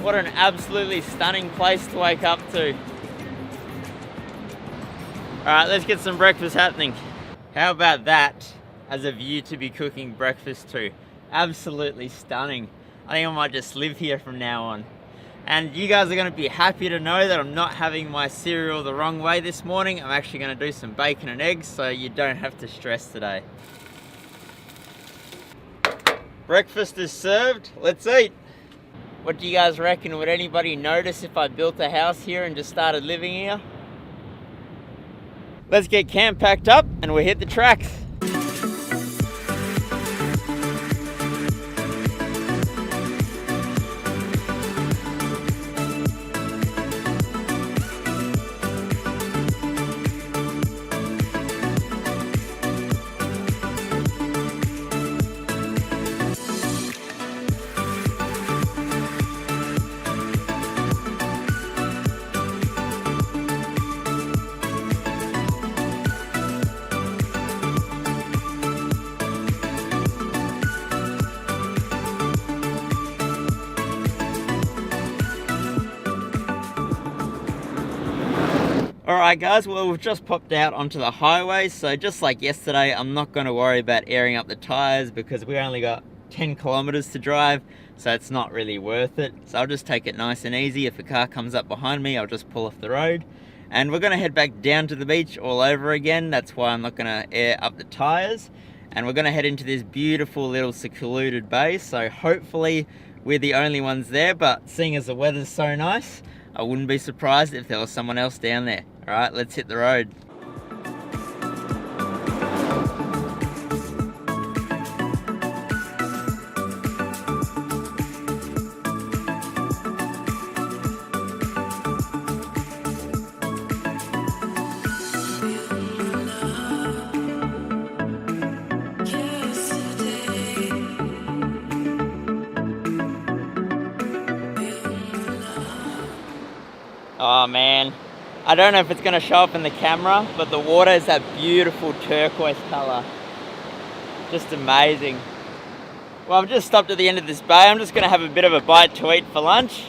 What an absolutely stunning place to wake up to. Alright, let's get some breakfast happening. How about that as a view to be cooking breakfast to? Absolutely stunning. I think I might just live here from now on. And you guys are going to be happy to know that I'm not having my cereal the wrong way this morning. I'm actually going to do some bacon and eggs so you don't have to stress today. Breakfast is served, let's eat. What do you guys reckon? Would anybody notice if I built a house here and just started living here? Let's get camp packed up and we'll hit the tracks. Alright guys, well we've just popped out onto the highway, so just like yesterday, I'm not going to worry about airing up the tyres because we only got 10 kilometers to drive, so it's not really worth it. So I'll just take it nice and easy. If a car comes up behind me, I'll just pull off the road. And we're going to head back down to the beach all over again. That's why I'm not going to air up the tyres. And we're going to head into this beautiful little secluded bay, so hopefully we're the only ones there, but seeing as the weather's so nice, I wouldn't be surprised if there was someone else down there. Alright, let's hit the road. Oh man, I don't know if it's going to show up in the camera, but the water is that beautiful turquoise color. Just amazing. Well, I've just stopped at the end of this bay. I'm just going to have a bit of a bite to eat for lunch,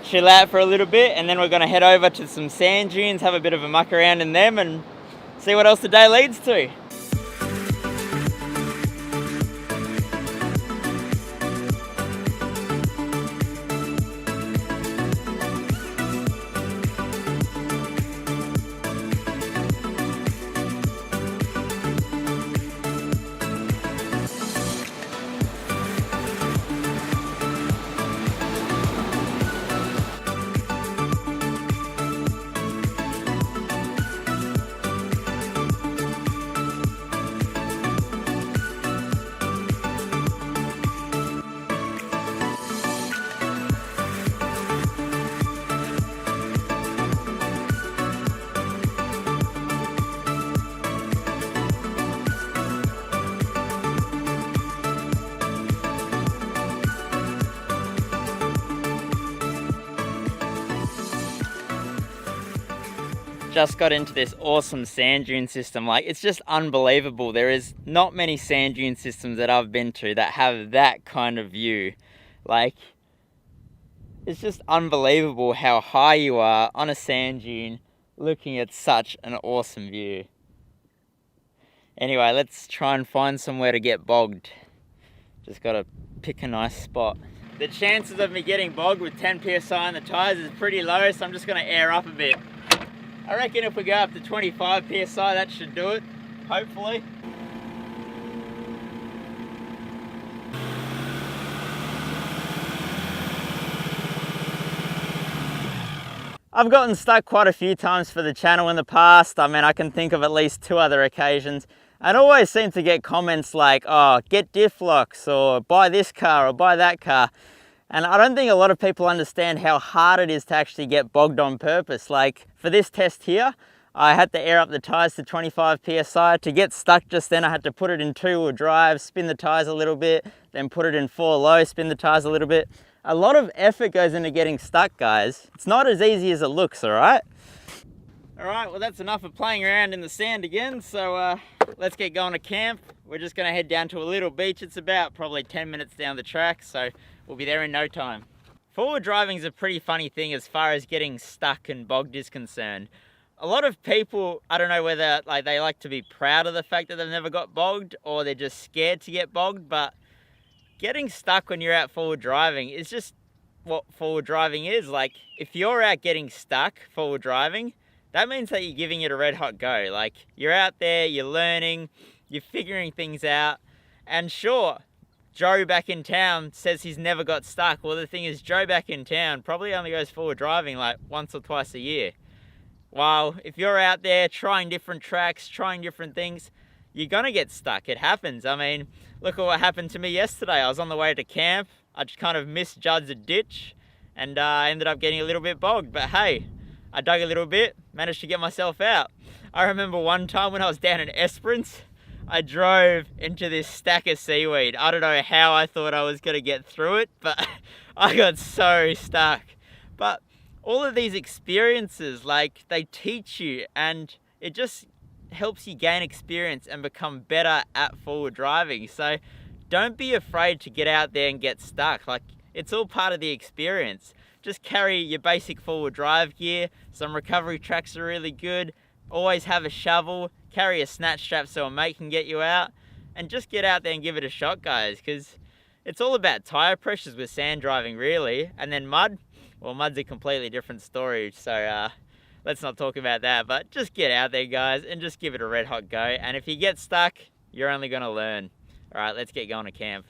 chill out for a little bit, and then we're going to head over to some sand dunes, have a bit of a muck around in them, and see what else the day leads to. Just got into this awesome sand dune system. Like, it's just unbelievable. There is not many sand dune systems that I've been to that have that kind of view. Like, it's just unbelievable how high you are on a sand dune looking at such an awesome view. Anyway, let's try and find somewhere to get bogged. Just gotta pick a nice spot. The chances of me getting bogged with 10 psi on the tires is pretty low, so I'm just gonna air up a bit. I reckon if we go up to 25 psi, that should do it, hopefully. I've gotten stuck quite a few times for the channel in the past. I mean, I can think of at least 2 other occasions. And always seem to get comments like, oh, get diff locks, or buy this car, or buy that car. And I don't think a lot of people understand how hard it is to actually get bogged on purpose. Like, for this test here, I had to air up the tires to 25 psi. To get stuck just then, I had to put it in 2-wheel drive, spin the tires a little bit, then put it in 4 low, spin the tires a little bit. A lot of effort goes into getting stuck, guys. It's not as easy as it looks, all right? All right, well, that's enough of playing around in the sand again. So let's get going to camp. We're just gonna head down to a little beach. It's about probably 10 minutes down the track, so we'll be there in no time. Forward driving is a pretty funny thing as far as getting stuck and bogged is concerned. A lot of people, I don't know whether they like to be proud of the fact that they've never got bogged or they're just scared to get bogged, but getting stuck when you're out forward driving is just what forward driving is. Like, if you're out getting stuck forward driving, that means that you're giving it a red hot go. Like, you're out there, you're learning, you're figuring things out. And sure, Joe back in town says he's never got stuck. Well, the thing is, Joe back in town probably only goes forward driving like once or twice a year. While if you're out there trying different tracks, trying different things, you're gonna get stuck. It happens. I mean, look at what happened to me yesterday. I was on the way to camp. I just kind of misjudged a ditch and I ended up getting a little bit bogged. But hey, I dug a little bit, managed to get myself out. I remember one time when I was down in Esperance, I drove into this stack of seaweed. I don't know how I thought I was gonna get through it, but I got so stuck. But all of these experiences, like, they teach you and it just helps you gain experience and become better at forward driving. So don't be afraid to get out there and get stuck. Like, it's all part of the experience. Just carry your basic forward drive gear. Some recovery tracks are really good. Always have a shovel, carry a snatch strap so a mate can get you out, and just get out there and give it a shot, guys, because it's all about tire pressures with sand driving, really. And then mud, well, mud's a completely different story, so let's not talk about that. But just get out there, guys, and just give it a red hot go. And if you get stuck, you're only going to learn. All right, let's get going to camp.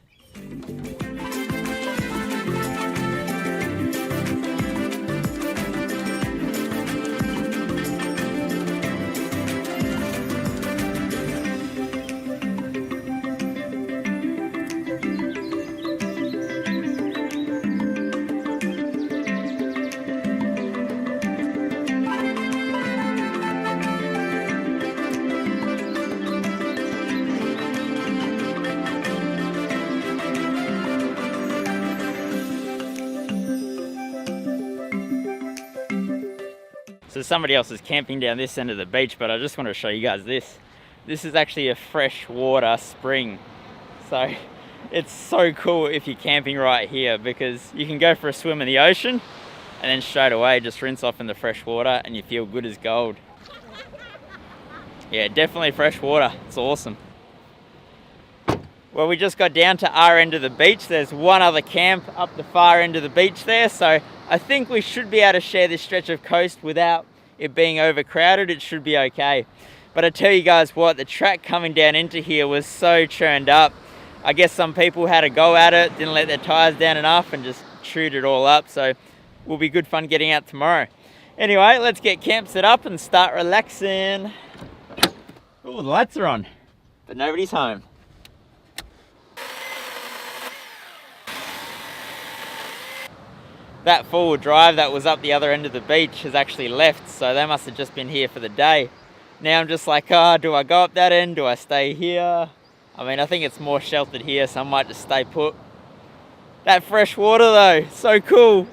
So somebody else is camping down this end of the beach, but I just want to show you guys this. This is actually a freshwater spring. So it's so cool if you're camping right here, because you can go for a swim in the ocean and then straight away just rinse off in the fresh water and you feel good as gold. Yeah, definitely fresh water. It's awesome. Well, we just got down to our end of the beach. There's one other camp up the far end of the beach there. So I think we should be able to share this stretch of coast without it being overcrowded. It should be okay. But I tell you guys what, the track coming down into here was so churned up. I guess some people had a go at it, didn't let their tires down enough and just chewed it all up. So will be good fun getting out tomorrow. Anyway, let's get camp set up and start relaxing. Oh, the lights are on, but nobody's home. That forward drive that was up the other end of the beach has actually left, so they must have just been here for the day. Now I'm just like, do I go up that end? Do I stay here? I mean, I think it's more sheltered here, so I might just stay put. That fresh water though, so cool.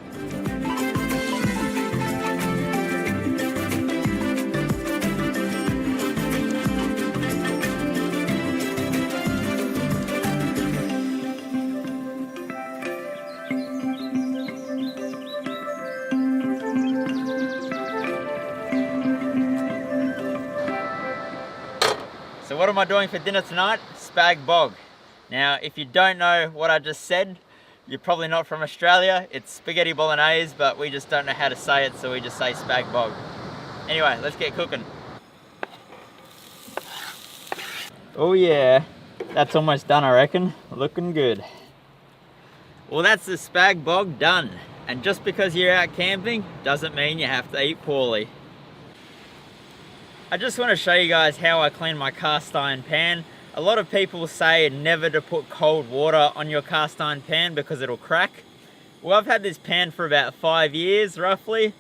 So what am I doing for dinner tonight? Spag bog. Now, if you don't know what I just said, you're probably not from Australia. It's spaghetti bolognese, but we just don't know how to say it, so we just say spag bog. Anyway, let's get cooking. Oh yeah, that's almost done, I reckon. Looking good. Well, that's the spag bog done. And just because you're out camping doesn't mean you have to eat poorly. I just want to show you guys how I clean my cast iron pan. A lot of people say never to put cold water on your cast iron pan because it'll crack. Well, I've had this pan for about 5 years roughly,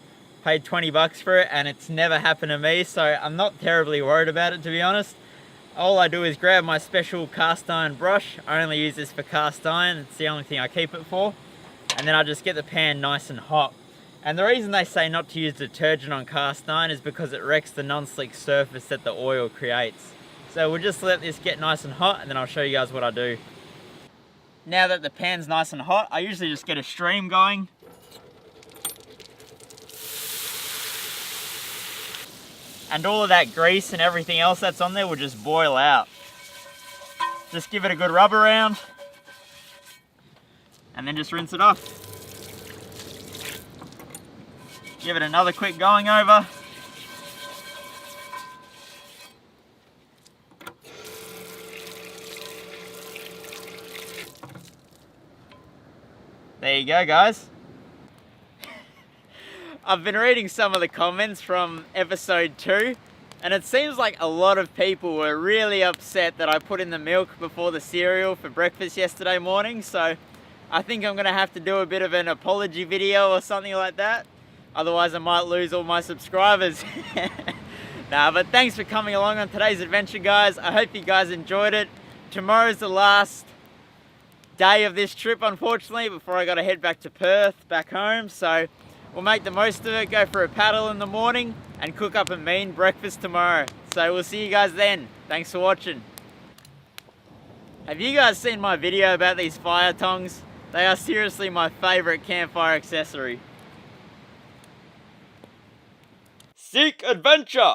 paid 20 bucks for it, and it's never happened to me, so I'm not terribly worried about it, to be honest. All I do is grab my special cast iron brush. I only use this for cast iron, it's the only thing I keep it for. And then I just get the pan nice and hot. And the reason they say not to use detergent on cast iron is because it wrecks the non-slick surface that the oil creates. So we'll just let this get nice and hot and then I'll show you guys what I do. Now that the pan's nice and hot, I usually just get a stream going and all of that grease and everything else that's on there will just boil out. Just give it a good rub around and then just rinse it off. Give it another quick going over. There you go, guys. I've been reading some of the comments from episode 2, and it seems like a lot of people were really upset that I put in the milk before the cereal for breakfast yesterday morning, so I think I'm gonna have to do a bit of an apology video or something like that. Otherwise I might lose all my subscribers. Nah, but thanks for coming along on today's adventure, guys. I hope you guys enjoyed it. Tomorrow's the last day of this trip, unfortunately, before I gotta head back to Perth, back home. So we'll make the most of it, go for a paddle in the morning, and cook up a mean breakfast tomorrow. So we'll see you guys then. Thanks for watching. Have you guys seen my video about these fire tongs? They are seriously my favorite campfire accessory. Seek adventure!